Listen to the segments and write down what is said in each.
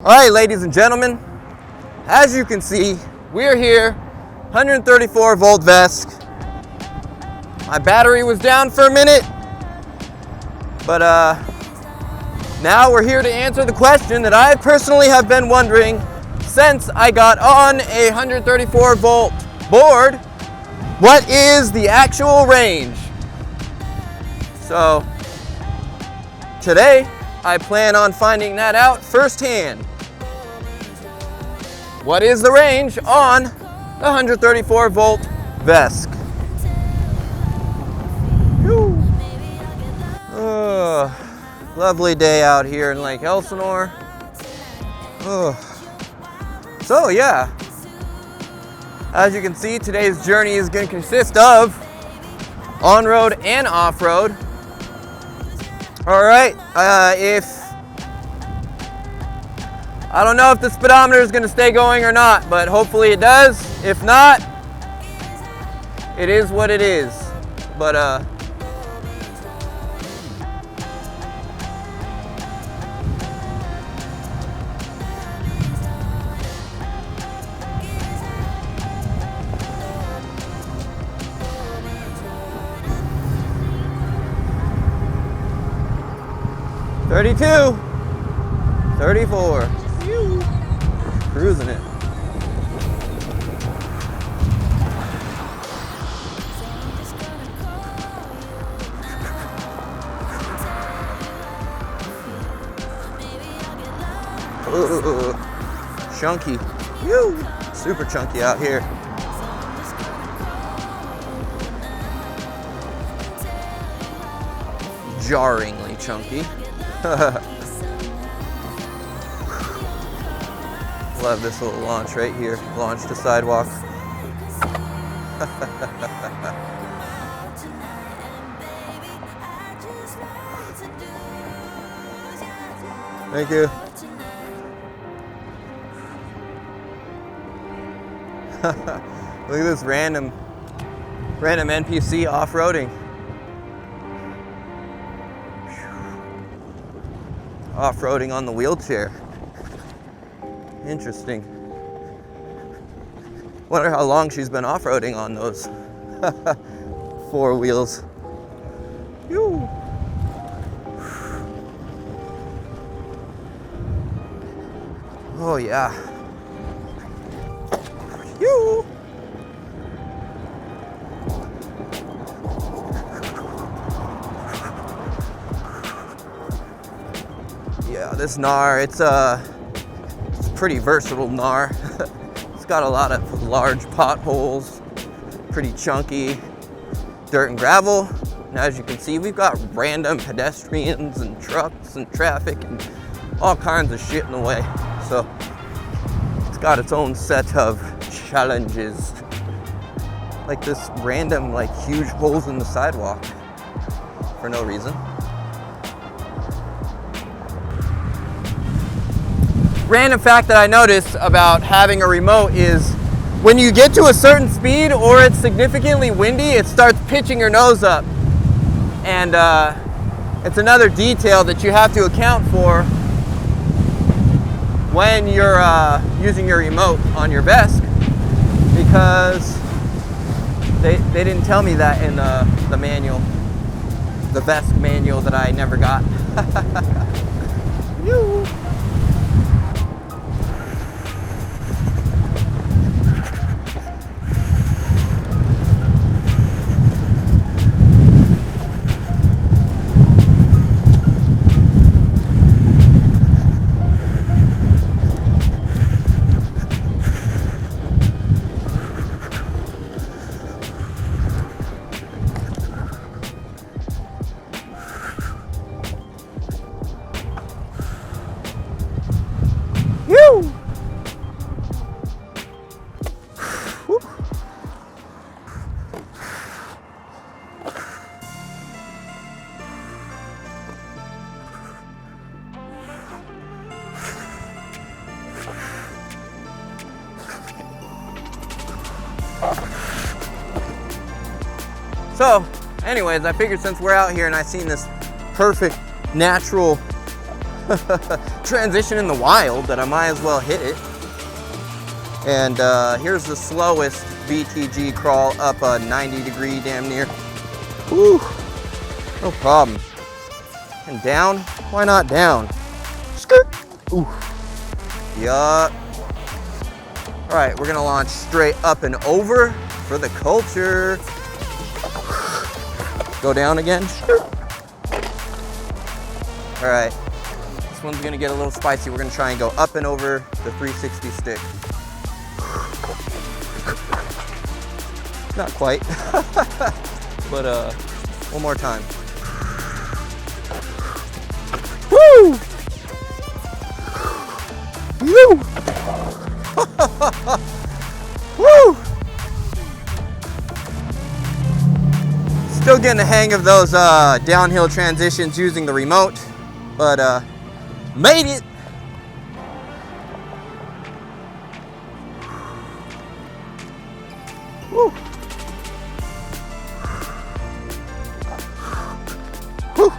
All right, ladies and gentlemen, as you can see, we're here, 134 volt VESC. My battery was down for a minute, but now we're here to answer the question that I personally have been wondering since I got on a 134 volt board. What is the actual range? So today, I plan on finding that out firsthand. What is the range on the 134 volt VESC? Lovely day out here in Lake Elsinore. So yeah, as you can see, today's journey is going to consist of on-road and off-road. All right, I don't know if the speedometer is going to stay going or not, but hopefully it does. If not, it is what it is. But 32, 34. Cruising it. Ooh, chunky. Woo. Super chunky out here. Jarringly chunky. Love this little launch right here. Launch to sidewalk. Thank you. Look at this random NPC off-roading. Off-roading on the wheelchair. Interesting. Wonder how long she's been off-roading on those 4 wheels. Whew. Oh yeah. Whew. Yeah, this gnar, it's pretty versatile gnar. It's got a lot of large potholes, pretty chunky, dirt and gravel. And as you can see, we've got random pedestrians and trucks and traffic and all kinds of shit in the way. So it's got its own set of challenges. Like this random, like huge holes in the sidewalk for no reason. Random fact that I noticed about having a remote is when you get to a certain speed or it's significantly windy, it starts pitching your nose up. And it's another detail that you have to account for when you're using your remote on your VESC, because they didn't tell me that in the manual, the VESC manual that I never got. So anyways, I figured since we're out here and I seen this perfect natural transition in the wild that I might as well hit it. And here's the slowest VTG crawl up a 90-degree damn near. Whew, no problem. And down, why not down? Skirt. Ooh. Yup. All right, we're gonna launch straight up and over for the culture. Go down again. All right, this one's gonna get a little spicy. We're gonna try and go up and over the 360 stick. Not quite, but one more time. Woo! Woo! Woo! Still getting the hang of those downhill transitions using the remote, but made it. Woo! Woo!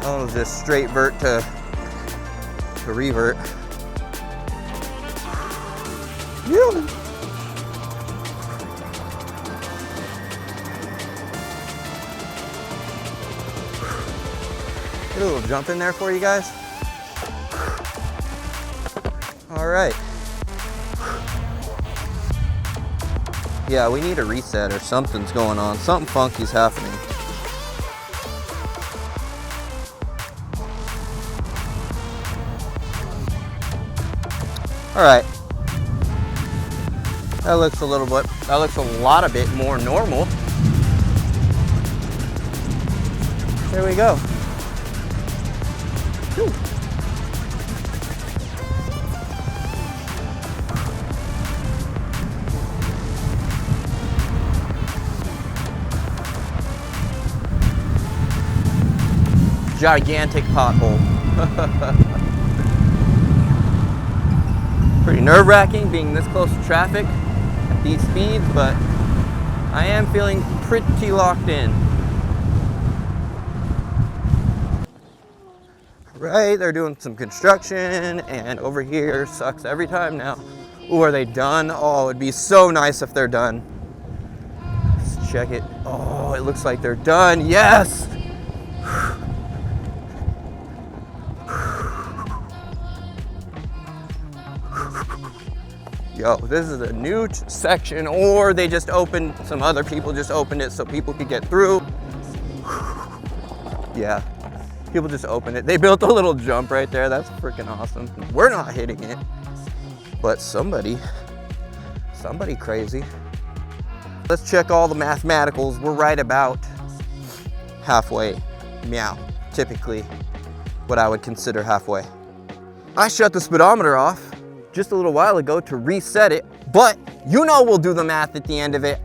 Oh, this straight vert to revert. Yeah. Get a little jump in there for you guys. All right. Yeah, we need a reset or something's going on. Something funky's happening. All right. That looks a lot bit more normal. There we go. Whew. Gigantic pothole. Pretty nerve-wracking being this close to traffic at these speeds, but I am feeling pretty locked in. Right, they're doing some construction, and over here sucks every time now. Ooh, are they done? Oh, it'd be so nice if they're done. Let's check it. Oh, it looks like they're done. Yes! Yo, this is a new section, or they just opened, some other people just opened it so people could get through. Yeah, people just opened it. They built a little jump right there. That's freaking awesome. We're not hitting it, but somebody crazy. Let's check all the mathematicals. We're right about halfway. Meow, typically what I would consider halfway. I shut the speedometer off just a little while ago to reset it, but you know we'll do the math at the end of it.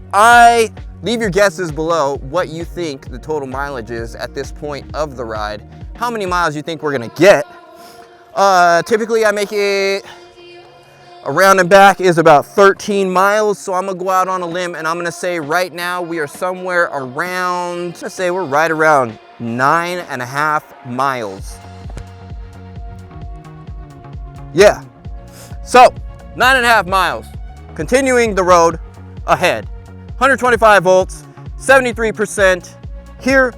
Leave your guesses below what you think the total mileage is at this point of the ride. How many miles you think we're gonna get. Typically I make it around and back is about 13 miles, so I'm gonna go out on a limb and I'm gonna say right now we are somewhere around, let's say we're right around 9.5 miles. Yeah. So, 9.5 miles, continuing the road ahead. 125 volts, 73%. Here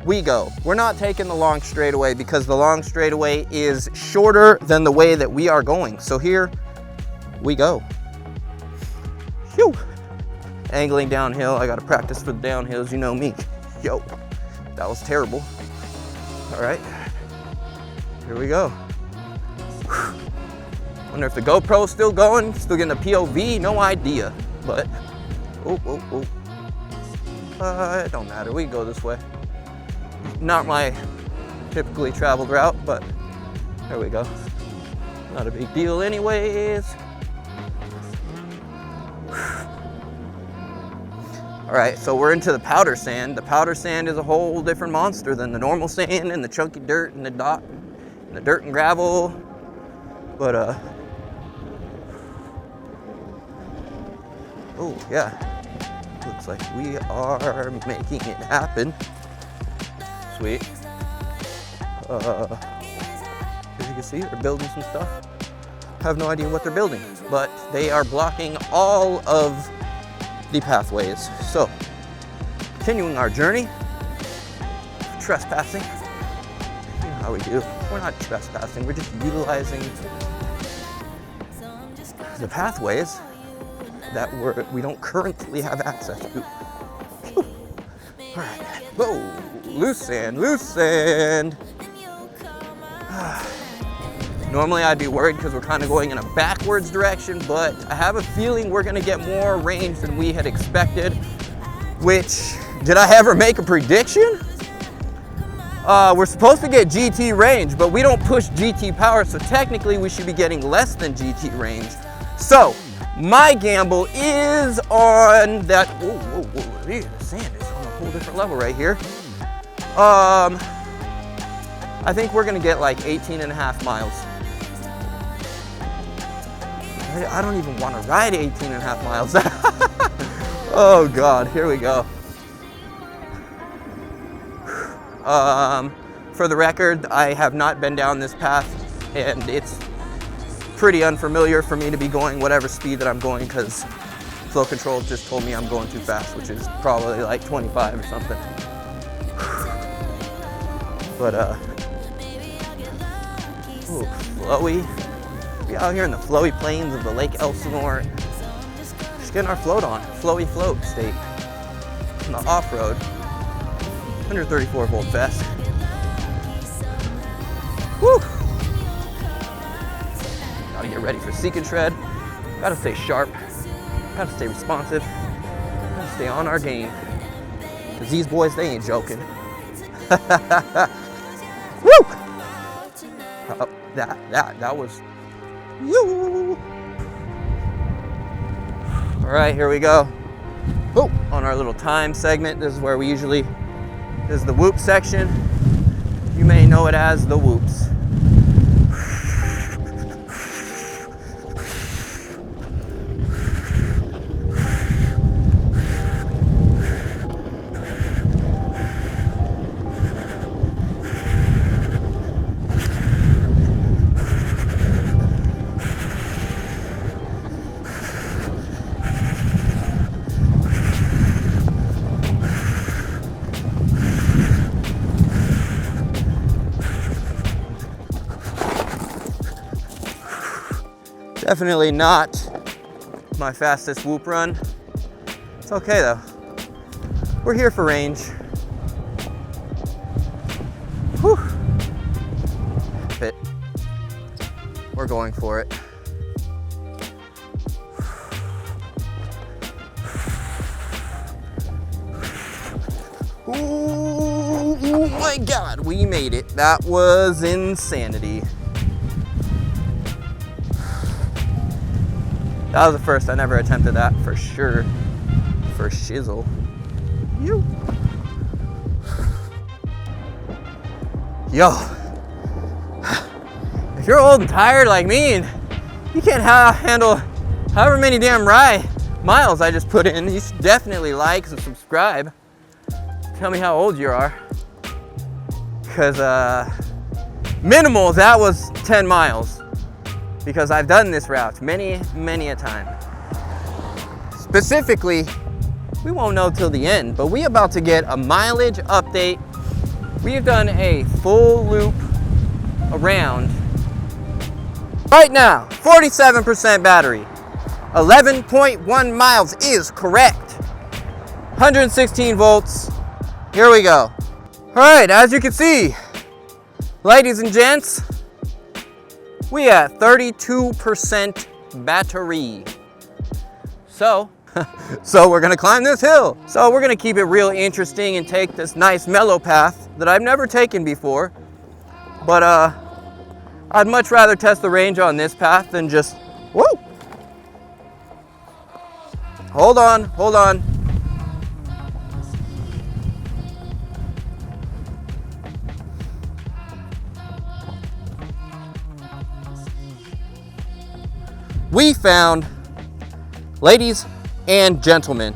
we go. We're not taking the long straightaway because the long straightaway is shorter than the way that we are going. So here we go. Phew. Angling downhill. I gotta practice for the downhills, you know me. Yo, that was terrible. All right, here we go. Wonder if the GoPro's still going, still getting a POV, no idea. But, it don't matter, we can go this way. Not my typically traveled route, but there we go. Not a big deal anyways. All right, so we're into the powder sand. The powder sand is a whole different monster than the normal sand and the chunky dirt and the dirt and gravel. But oh yeah, looks like we are making it happen. Sweet. As you can see, they're building some stuff. Have no idea what they're building, but they are blocking all of the pathways. So, continuing our journey, trespassing. You know how we do. We're not trespassing, we're just utilizing the pathways that we don't currently have access to. Whew. All right, whoa, loose sand, loose sand. Normally I'd be worried because we're kind of going in a backwards direction, but I have a feeling we're gonna get more range than we had expected, which, did I ever make a prediction? We're supposed to get GT range, but we don't push GT power, so technically we should be getting less than GT range. So, my gamble is on that, whoa, whoa, whoa, the sand is on a whole different level right here. I think we're gonna get like 18.5 miles. I don't even want to ride 18.5 miles. Oh God, here we go. For the record, I have not been down this path, and it's pretty unfamiliar for me to be going whatever speed that I'm going, because flow control just told me I'm going too fast, which is probably like 25 or something. But ooh, Flowy. We out here in the flowy plains of the Lake Elsinore, just getting our float on. Flowy float state. On the off-road, 134V VESC. Woo! Gotta get ready for seek and shred. Gotta stay sharp. Gotta stay responsive. Gotta stay on our game. Cause these boys, they ain't joking. Woo! That was you. All right, here we go. Oh, on our little time segment, this is where we usually, this is the Woops section. You may know it as the Woops. Definitely not my fastest whoop run. It's okay though. We're here for range. Whew. Fit. We're going for it. Ooh, oh my God, we made it. That was insanity. That was the first. I never attempted that for sure. For shizzle. You. Yo. If you're old and tired like me and you can't handle however many damn miles I just put in, you should definitely like and subscribe. Tell me how old you are. Because minimal, that was 10 miles. Because I've done this route many, many a time. Specifically, we won't know till the end, but we about to get a mileage update. We've done a full loop around. Right now, 47% battery. 11.1 miles is correct. 116 volts. Here we go. All right, as you can see, ladies and gents, we at 32% battery. So we're gonna climb this hill. So we're gonna keep it real interesting and take this nice mellow path that I've never taken before. But I'd much rather test the range on this path than just, whoa. Hold on, hold on. We found, ladies and gentlemen,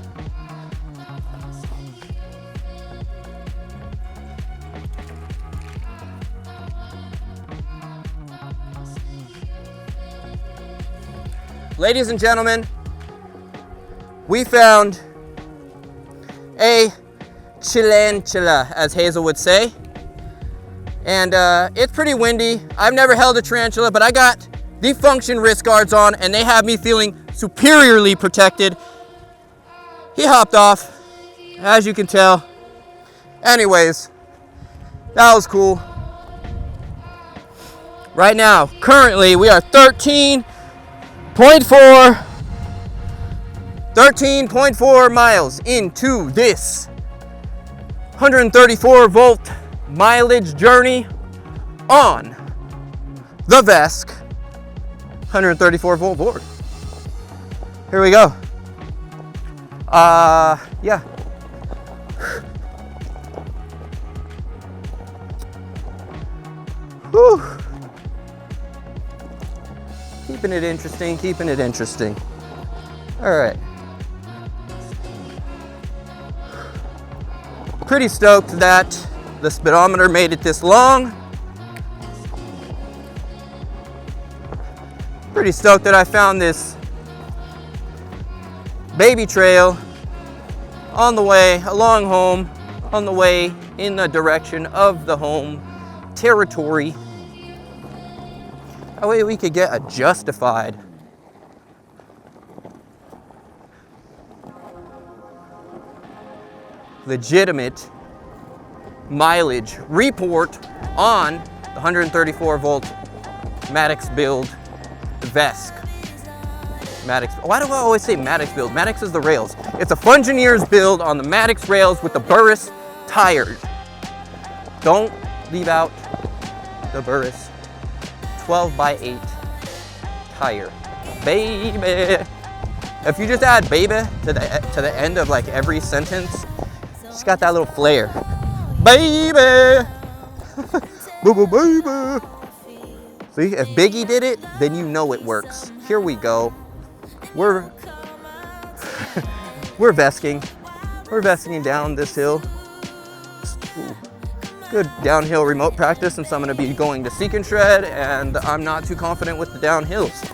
ladies and gentlemen, we found a tarantula, as Hazel would say. And it's pretty windy. I've never held a tarantula, but I got the function wrist guards on and they have me feeling superiorly protected. He hopped off, as you can tell. Anyways, that was cool. Right now, currently, we are 13.4 miles into this 134 volt mileage journey on the VESC 134 volt board. Here we go. Yeah. Whew. Keeping it interesting, keeping it interesting. All right. Pretty stoked that the speedometer made it this long. Pretty stoked that I found this baby trail on the way along home, on the way in the direction of the home territory. That way we could get a justified legitimate mileage report on the 134 volt Maddox build VESC. Maddox. Why do I always say Maddox build? Maddox is the rails. It's a Fungineers build on the Maddox rails with the Burris tires. Don't leave out the Burris 12x8 tire. Baby. If you just add baby to the end of like every sentence, it's got that little flair. Baby. Baby. See, if Biggie did it, then you know it works. Here we go. We're vesking. We're vesking down this hill. Ooh. Good downhill remote practice since I'm going to be going to Seek and Shred, and I'm not too confident with the downhills.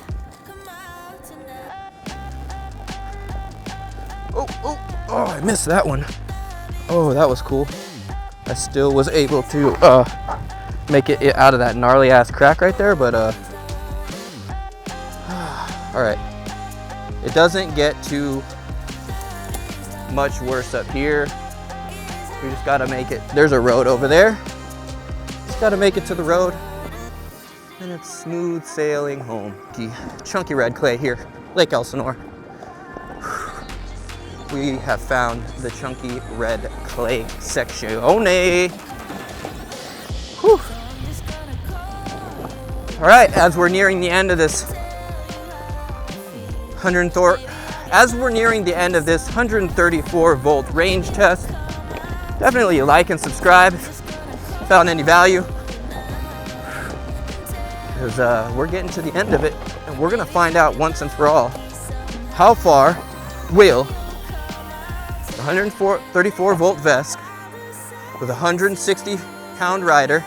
Oh, I missed that one. Oh, that was cool. I still was able to make it out of that gnarly ass crack right there, but all right. It doesn't get too much worse up here. We just gotta make it. There's a road over there. Just gotta make it to the road, and it's smooth sailing home. Chunky red clay here, Lake Elsinore. We have found the chunky red clay section. Whew. All right, as we're nearing the end of this 134 volt range test, definitely like and subscribe if you found any value, because we're getting to the end of it, and we're gonna find out once and for all how far will the 134 volt VESC with a 160 pound rider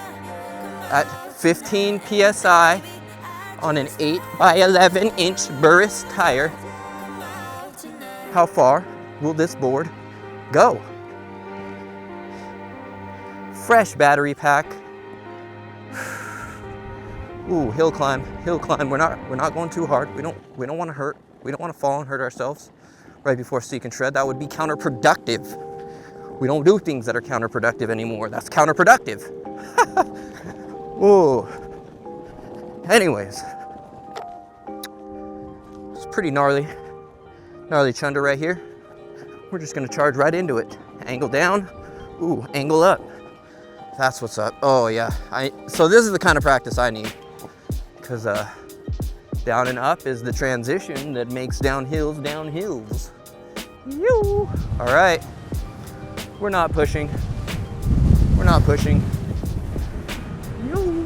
at 15 psi on an 8x11 inch Burris tire, how far will this board go? Fresh battery pack. Ooh, hill climb. We're not going too hard. We don't want to hurt. We don't want to fall and hurt ourselves right before Seek and Shred. That would be counterproductive. We don't do things that are counterproductive anymore. That's counterproductive. Ooh. Anyways, it's pretty gnarly chunder right here. We're just gonna charge right into it. Angle down, ooh, angle up. That's what's up. Oh yeah, so this is the kind of practice I need, because down and up is the transition that makes downhills downhills. Yoo. All right, we're not pushing. Yoo.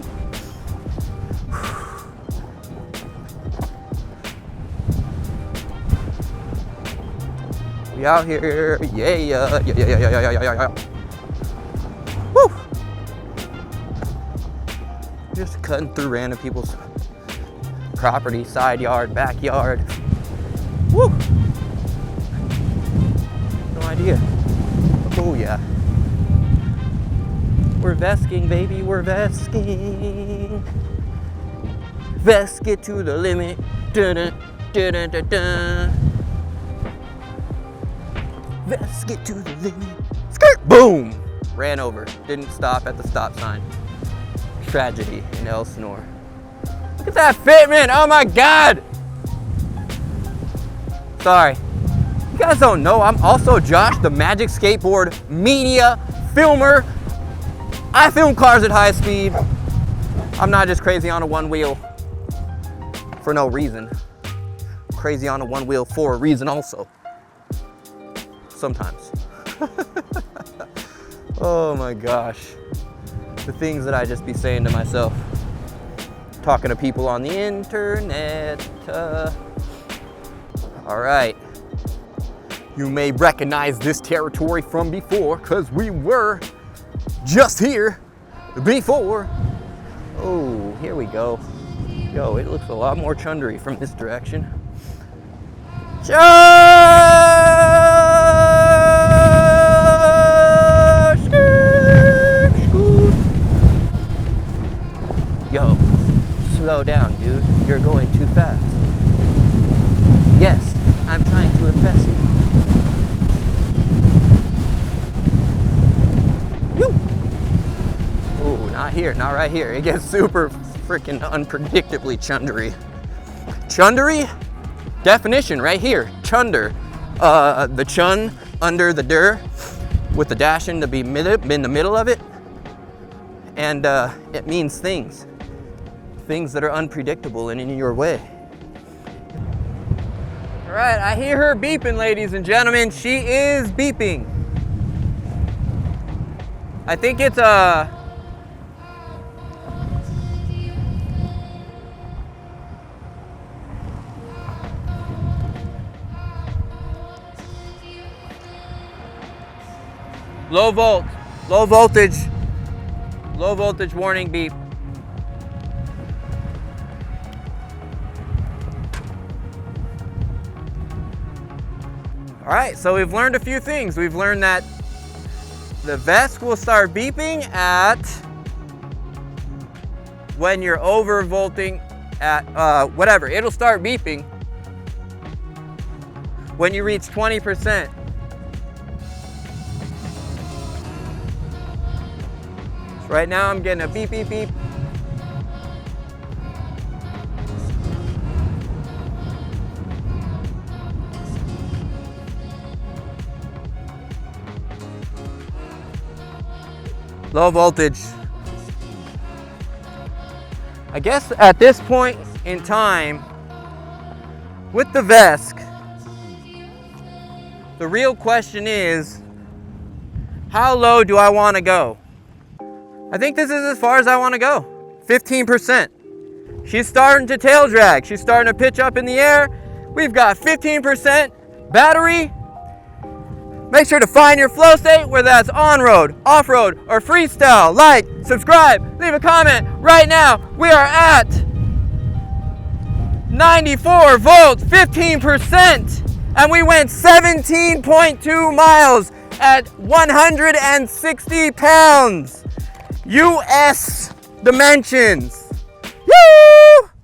We out here, yeah. Woo! Just cutting through random people's property, side yard, backyard. Woo! No idea. Oh yeah. We're vesking, baby, we're vesking. Vesk it to the limit. Dun, dun, dun, dun, dun, dun. Vesk it to the limit. Skirt! Boom! Ran over. Didn't stop at the stop sign. Tragedy in Elsinore. Look at that fitment! Oh my God! Sorry. You guys don't know, I'm also Josh, the Magic Skateboard media filmer. I film cars at high speed. I'm not just crazy on a one wheel for no reason. I'm crazy on a one wheel for a reason also. Sometimes. Oh my gosh. The things that I just be saying to myself. Talking to people on the internet. All right. You may recognize this territory from before because we were just here before. Oh, here we go. Yo, it looks a lot more chundery from this direction. Yo, slow down, dude. You're going too fast. Yes, I'm trying to impress you. Ooh, not here, not right here. It gets super freaking unpredictably chundery. Chundery? Definition right here. Chunder. The chun under the der with the dash in the middle of it. And it means things. Things that are unpredictable and in your way. All right, I hear her beeping, ladies and gentlemen. She is beeping. I think it's a... low voltage warning beep. All right, so we've learned a few things. We've learned that the VESC will start beeping at when you're overvolting at whatever. It'll start beeping when you reach 20%. So right now I'm getting a beep, beep, beep. Low voltage. I guess at this point in time, with the VESC, the real question is, how low do I want to go? I think this is as far as I want to go. 15%. She's starting to tail drag. She's starting to pitch up in the air. We've got 15% battery. Make sure to find your flow state, whether that's on-road, off-road, or freestyle. Like, subscribe, leave a comment. Right now, we are at 94 volts, 15%. And we went 17.2 miles at 160 pounds. US dimensions.